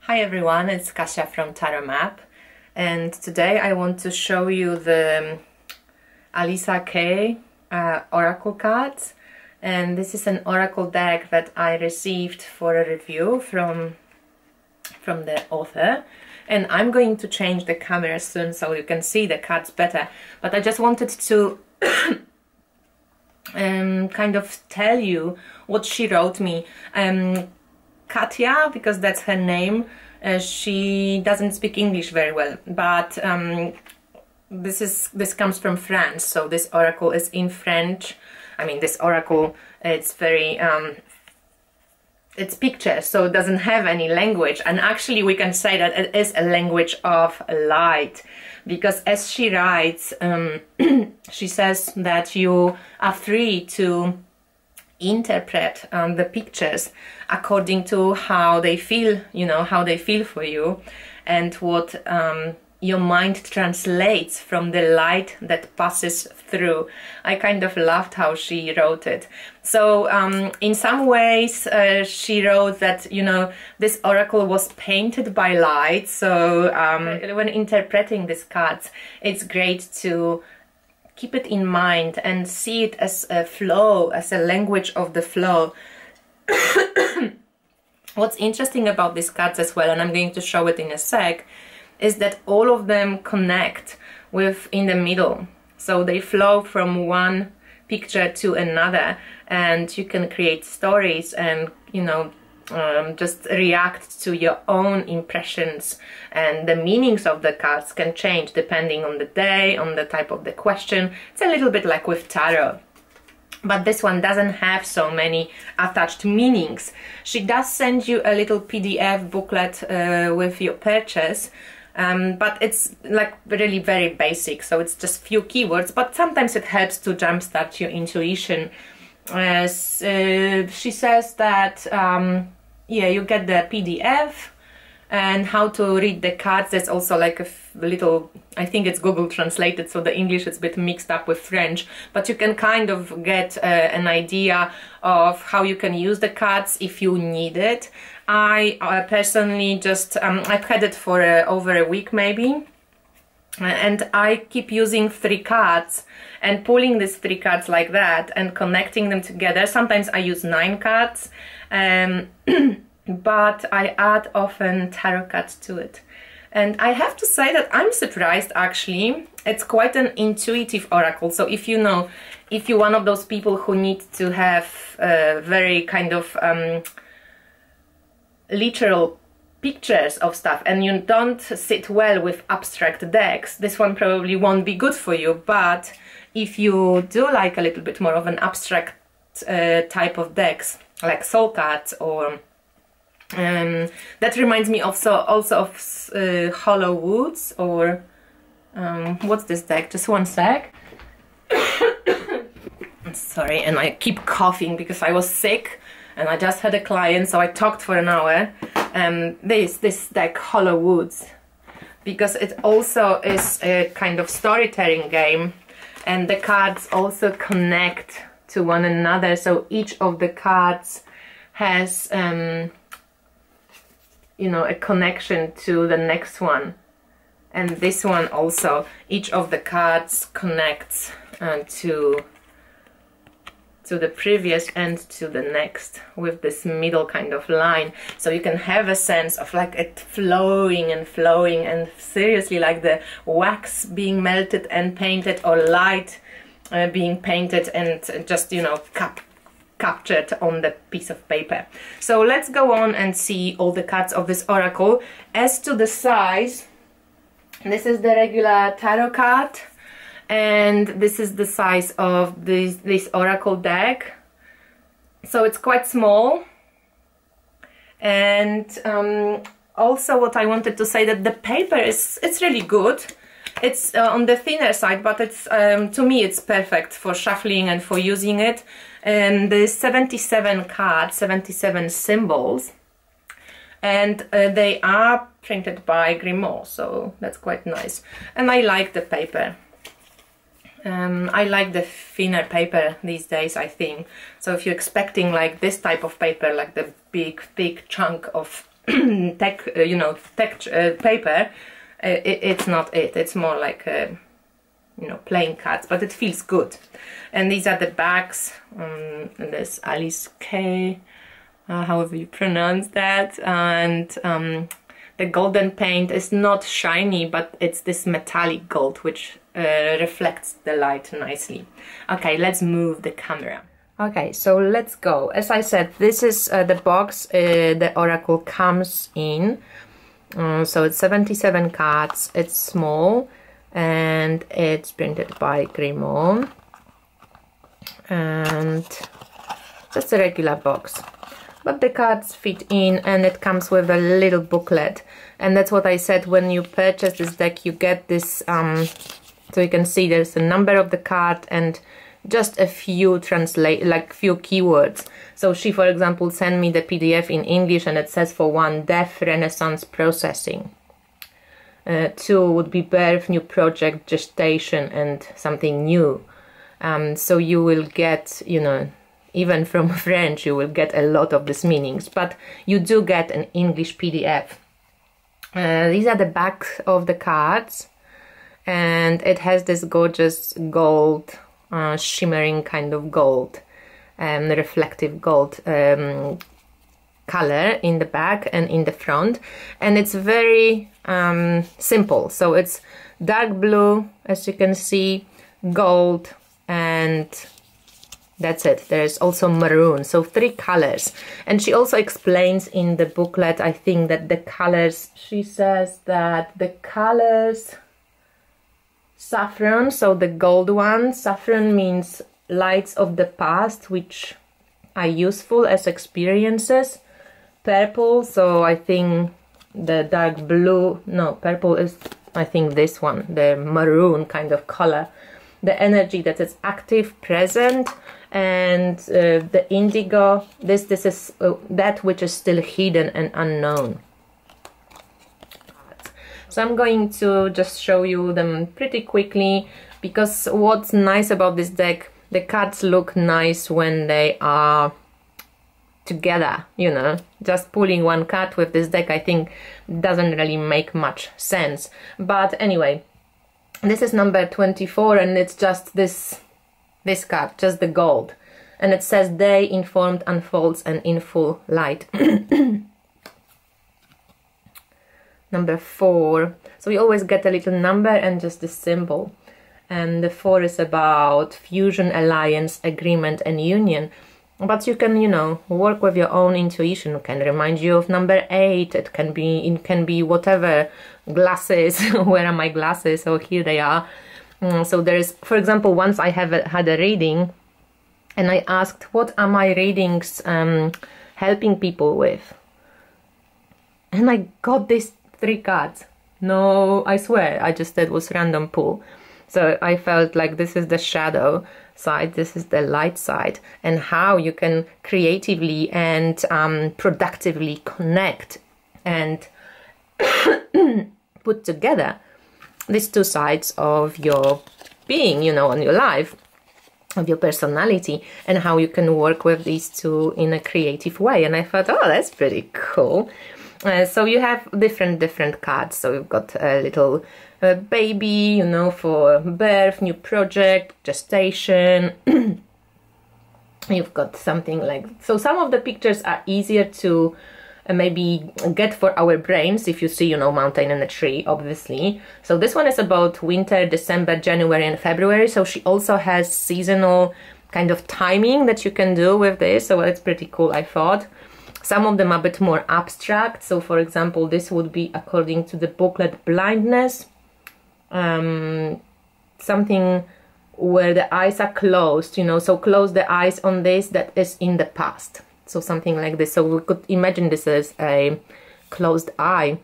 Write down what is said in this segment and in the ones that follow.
Hi everyone, it's Katia from Tarot Map, and today I want to show you the Aliyass Ke Oracle cards. And this is an oracle deck that I received for a review from the author, and I'm going to change the camera soon so you can see the cards better, but I just wanted to kind of tell you what she wrote me. Katia, because that's her name, she doesn't speak English very well, but this comes from France, so this oracle is in French. I mean, this oracle, it's very it's pictures, so it doesn't have any language, and actually we can say that it is a language of light, because as she writes, she says that you are free to interpret the pictures according to how they feel, how they feel for you, and what your mind translates from the light that passes through. I kind of loved how she wrote it. So in some ways she wrote that, this oracle was painted by light, so when interpreting these cards, it's great to keep it in mind and see it as a flow, as a language of the flow. What's interesting about these cards as well, and I'm going to show it in a sec, is that all of them connect with in the middle. So they flow from one picture to another, and you can create stories and, just react to your own impressions, and the meanings of the cards can change depending on the day, on the type of the question. It's a little bit like with tarot, but this one doesn't have so many attached meanings. She does send you a little PDF booklet with your purchase, but it's like really very basic, so it's just few keywords, but sometimes it helps to jumpstart your intuition. She says that yeah, you get the PDF and how to read the cards. There's also like a little, I think it's Google translated, so the English is a bit mixed up with French, but you can kind of get an idea of how you can use the cards if you need it. I personally just, I've had it for over a week maybe, and I keep using 3 cards and pulling these 3 cards like that and connecting them together. Sometimes I use 9 cards, but I add often tarot cards to it. And I have to say that I'm surprised actually. It's quite an intuitive oracle, so if you're one of those people who need to have very kind of literal pictures of stuff, and you don't sit well with abstract decks, this one probably won't be good for you. But if you do like a little bit more of an abstract type of decks, like soul cards, or that reminds me also of Hollow Woods, or what's this deck? Just one sec. Sorry, and I keep coughing because I was sick and I just had a client, so I talked for an hour. This deck, Hollow Woods, because it also is a kind of storytelling game, and the cards also connect to one another, so each of the cards has a connection to the next one, and this one also, each of the cards connects to the previous and to the next with this middle kind of line, so you can have a sense of like it flowing and flowing, and seriously like the wax being melted and painted, or light being painted and just captured on the piece of paper. So let's go on and see all the cards of this oracle. As to the size, this is the regular tarot card, and this is the size of this oracle deck, so it's quite small. And also what I wanted to say, that the paper it's really good. It's on the thinner side, but it's to me it's perfect for shuffling and for using it. And there's 77 cards, 77 symbols, and they are printed by Grimaud, so that's quite nice. And I like the paper. I like the thinner paper these days, I think. So if you're expecting like this type of paper, like the big thick chunk of tech, paper, it's not it. It's more like plain cards, but it feels good. And these are the backs. And there's Aliyass Ke, however you pronounce that, and the golden paint is not shiny, but it's this metallic gold which reflects the light nicely. Okay, let's move the camera. Okay, so let's go. As I said, this is the box the Oracle comes in. So it's 77 cards, it's small, and it's printed by Grimmel. And just a regular box. But the cards fit in, and it comes with a little booklet. And that's what I said, when you purchase this deck, you get this, so you can see there's a number of the card and just a few few keywords. So she, for example, sent me the PDF in English, and it says for 1, death, renaissance, processing. 2 would be birth, new project, gestation, and something new. So you will get, even from French, you will get a lot of these meanings, but you do get an English PDF. These are the backs of the cards, and it has this gorgeous gold, shimmering kind of gold, reflective gold color in the back and in the front, and it's very simple. So it's dark blue, as you can see, gold, and that's it. There's also maroon, so 3 colors. And she also explains in the booklet, I think, that the colors, she says that the colors saffron, so the gold one, saffron means lights of the past which are useful as experiences. Purple, so I think the dark blue, no, purple is, I think, this one, the maroon kind of color, the energy that is active, present. And the indigo, this is that which is still hidden and unknown. So I'm going to just show you them pretty quickly, because what's nice about this deck, the cards look nice when they are together, Just pulling one card with this deck, I think, doesn't really make much sense. But anyway, this is number 24, and it's just this card, just the gold. And it says, day informed unfolds and in full light. Number 4. So we always get a little number and just the symbol. And the 4 is about fusion, alliance, agreement, and union. But you can, work with your own intuition. It can remind you of number 8. It can be whatever. Glasses. Where are my glasses? Oh, here they are. So there's, for example, once I had a reading, and I asked, what are my readings helping people with? And I got these 3 cards. No, I swear, I just did was random pull. So I felt like this is the shadow side, this is the light side, and how you can creatively and productively connect and put together these 2 sides of your being, on your life, of your personality, and how you can work with these 2 in a creative way. And I thought, oh, that's pretty cool. So you have different cards. So you've got a little baby, for birth, new project, gestation. You've got something like, so some of the pictures are easier to maybe get for our brains if you see, mountain and a tree, obviously. So this one is about winter, December, January, and February. So she also has seasonal kind of timing that you can do with this. So it's pretty cool, I thought. Some of them are a bit more abstract. So for example, this would be, according to the booklet, blindness. Something where the eyes are closed, so close the eyes on this that is in the past. So something like this. So we could imagine this as a closed eye.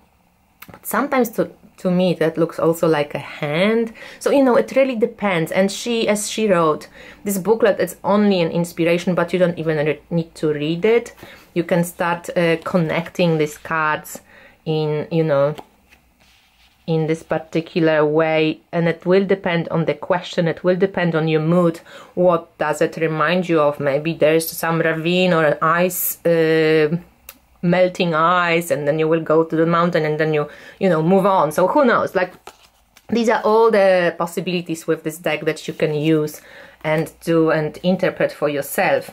But sometimes to me that looks also like a hand. So it really depends. And as she wrote, this booklet is only an inspiration, but you don't even need to read it. You can start connecting these cards in in this particular way, and it will depend on the question, it will depend on your mood. What does it remind you of? Maybe there's some ravine or an ice melting ice, and then you will go to the mountain, and then you know, move on. So who knows? Like, these are all the possibilities with this deck that you can use and do and interpret for yourself.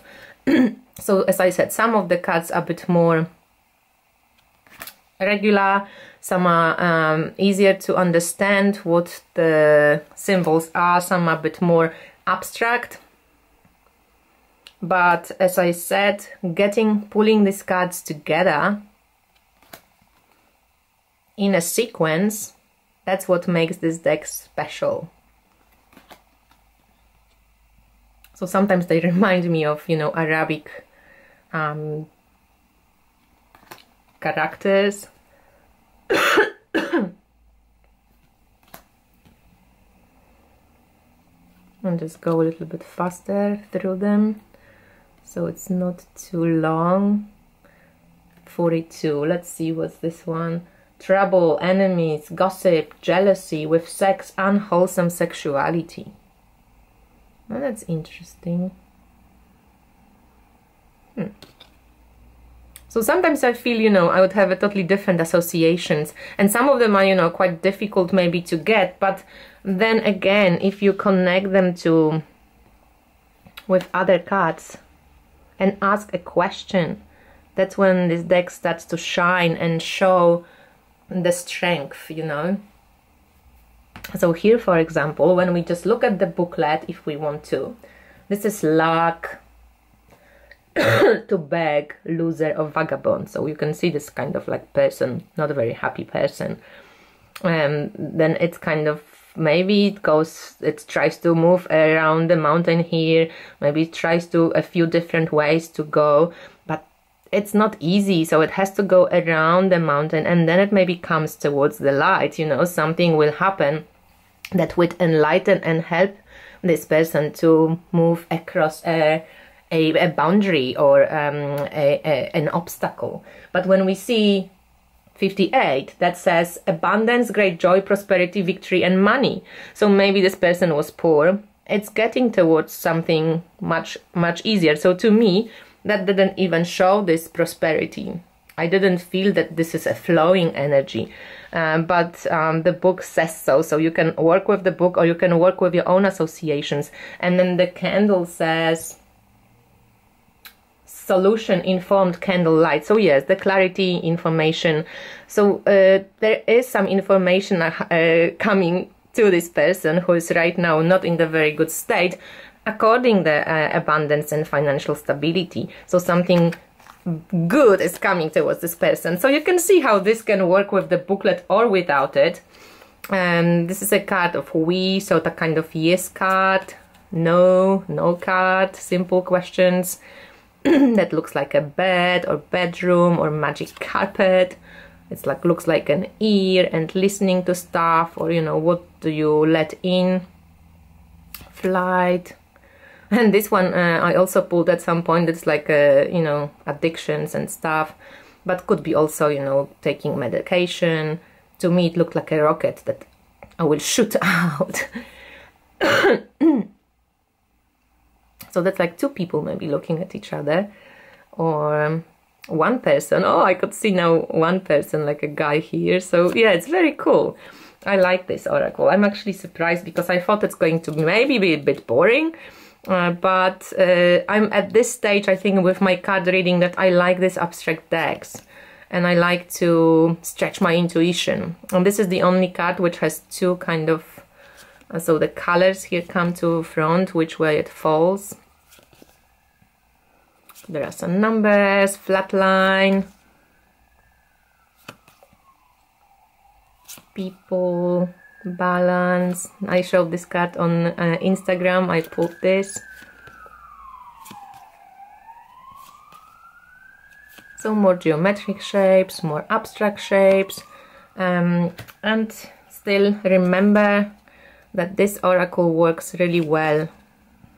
So as I said, some of the cards are a bit more regular, some are easier to understand what the symbols are, some are a bit more abstract. But as I said, pulling these cards together in a sequence, that's what makes this deck special. So sometimes they remind me of, you know, Arabic characters. And just go a little bit faster through them, so it's not too long. 42, let's see what's this one. Trouble, enemies, gossip, jealousy, with sex, unwholesome sexuality. Well, that's interesting. So sometimes I feel, you know, I would have a totally different associations, and some of them are, you know, quite difficult maybe to get, but then again, if you connect them with other cards and ask a question, that's when this deck starts to shine and show the strength, you know. So here, for example, when we just look at the booklet, if we want to, this is luck, to beg, loser, or vagabond. So you can see this kind of like person, not a very happy person. Then it's kind of, maybe it tries to move around the mountain here, maybe it tries to a few different ways to go, but it's not easy, so it has to go around the mountain, and then it maybe comes towards the light, you know, something will happen that would enlighten and help this person to move across a boundary or an obstacle. But when we see 58, that says abundance, great joy, prosperity, victory, and money. So maybe this person was poor. It's getting towards something much easier. So to me, that didn't even show this prosperity. I didn't feel that this is a flowing energy, but the book says so. So you can work with the book, or you can work with your own associations. And then the candle says solution, informed candlelight. So yes, the clarity, information. So there is some information coming to this person who is right now not in the very good state, according the abundance and financial stability. So something good is coming towards this person. So you can see how this can work with the booklet or without it. This is a card of we, so the kind of yes card, no card, simple questions. That looks like a bed or bedroom or magic carpet. It's like, looks like an ear and listening to stuff, or, you know, what do you let in? Flight. And this one I also pulled at some point. It's like, you know, addictions and stuff, but could be also, you know, taking medication. To me, it looked like a rocket that I will shoot out. So that's like two people maybe looking at each other, or one person. Oh, I could see now one person, like a guy here. So yeah, it's very cool. I like this oracle. I'm actually surprised, because I thought it's going to maybe be a bit boring. But I'm at this stage, I think, with my card reading, that I like these abstract decks. And I like to stretch my intuition. And this is the only card which has two kind of... so the colors here come to front, which way it falls. There are some numbers, flat line, people, balance. I showed this card on Instagram. I pulled this. So more geometric shapes, more abstract shapes. And still remember that this oracle works really well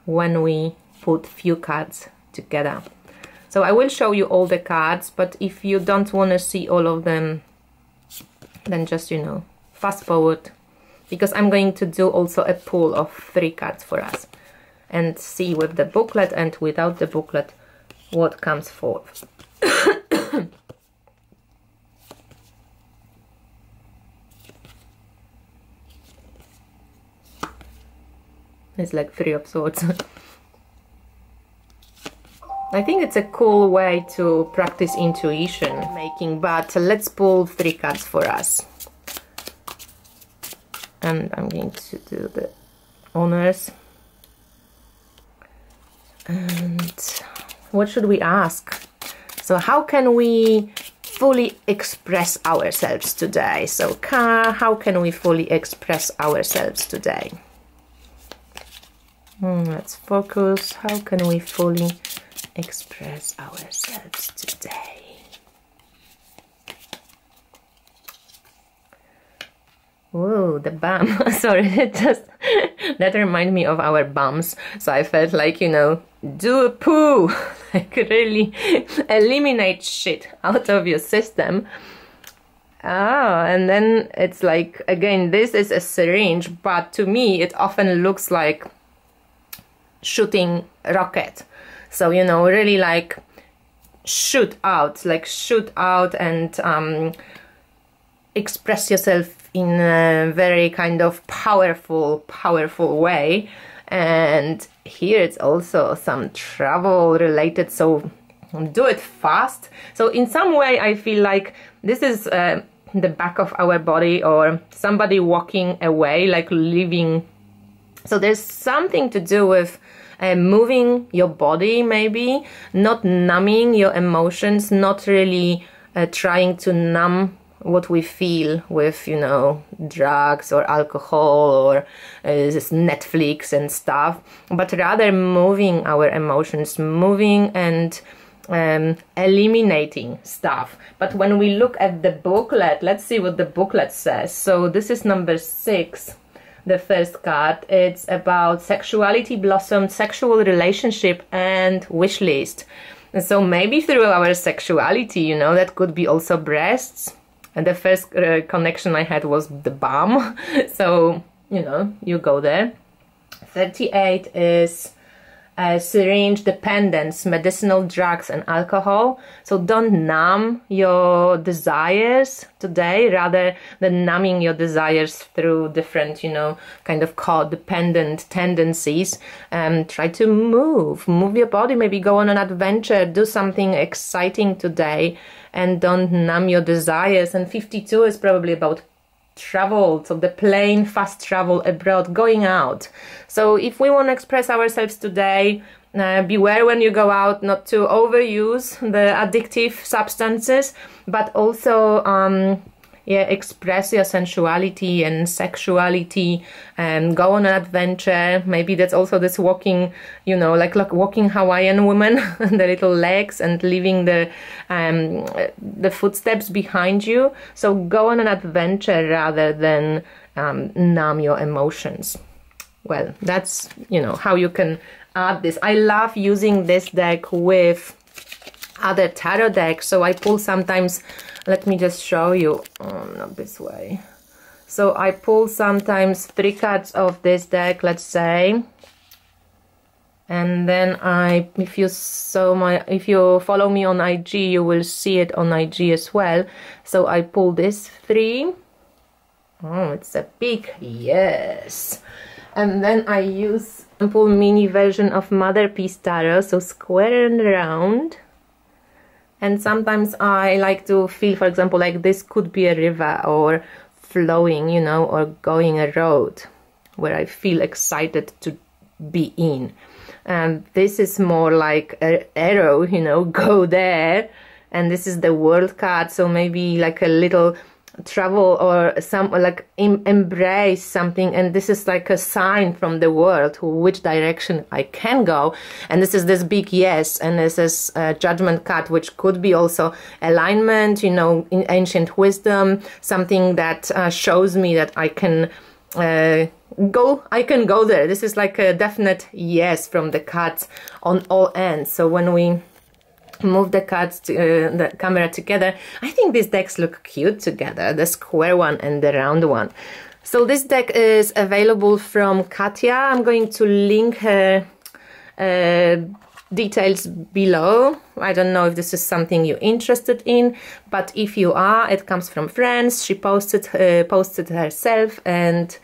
when we put few cards together. So I will show you all the cards, but if you don't want to see all of them, then just, you know, fast forward, because I'm going to do also a pull of 3 cards for us and see with the booklet and without the booklet what comes forth. It's like 3 of Swords. I think it's a cool way to practice intuition making, but let's pull 3 cards for us. And I'm going to do the honors. And what should we ask? So how can we fully express ourselves today? So how can we fully express ourselves today? Let's focus. How can we fully express ourselves today? Whoa, the bum. Sorry, that reminded me of our bums. So I felt like, you know, do a poo. Like really eliminate shit out of your system. And then it's like, again, this is a syringe, but to me it often looks like shooting rocket. So, you know, really like shoot out and express yourself in a very kind of powerful way. And here it's also some travel related, so do it fast. So in some way I feel like this is the back of our body, or somebody walking away, like leaving. So there's something to do with moving your body, maybe not numbing your emotions, not really trying to numb what we feel with, you know, drugs or alcohol or Netflix and stuff, but rather moving our emotions, moving and eliminating stuff. But when we look at the booklet, let's see what the booklet says. So this is number 6, the first card. It's about sexuality blossomed, sexual relationship and wish list. And so maybe through our sexuality, you know, that could be also breasts. And the first connection I had was the bum. So, you know, you go there. 38 is syringe dependence, medicinal drugs and alcohol. So don't numb your desires today, rather than numbing your desires through different, you know, kind of codependent tendencies. Try to move your body, maybe go on an adventure, do something exciting today, and don't numb your desires. And 52 is probably about travel, so the plane, fast travel abroad, going out. So if we want to express ourselves today, beware when you go out not to overuse the addictive substances, but also express your sensuality and sexuality, and go on an adventure. Maybe that's also this walking, you know, like walking Hawaiian woman, the little legs, and leaving the footsteps behind you. So go on an adventure rather than numb your emotions. Well, that's, you know, how you can add this. I love using this deck with other tarot decks. So I pull sometimes, let me just show you, not this way. So I pull sometimes 3 cards of this deck, let's say, and then if you follow me on IG, you will see it on IG as well. So I pull this 3. Oh, it's a big yes. And then I pull mini version of Mother Peace Tarot, so square and round. And sometimes I like to feel, for example, like this could be a river or flowing, you know, or going a road where I feel excited to be in. And this is more like an arrow, you know, go there. And this is the World card, so maybe like a little travel or some like embrace something, and this is like a sign from the world which direction I can go. And this is this big yes, and this is a Judgment card, which could be also alignment, you know, in ancient wisdom, something that shows me that I can go there. This is like a definite yes from the cards on all ends. So when we move the cards to the camera together, I think these decks look cute together, the square one and the round one. So this deck is available from Katia. I'm going to link her details below. I don't know if this is something you're interested in, but if you are, it comes from France. She posted herself, and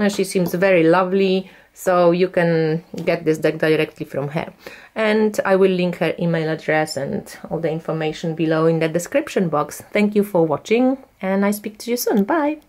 she seems very lovely. So you can get this deck directly from her. And I will link her email address and all the information below in the description box. Thank you for watching, and I speak to you soon. Bye!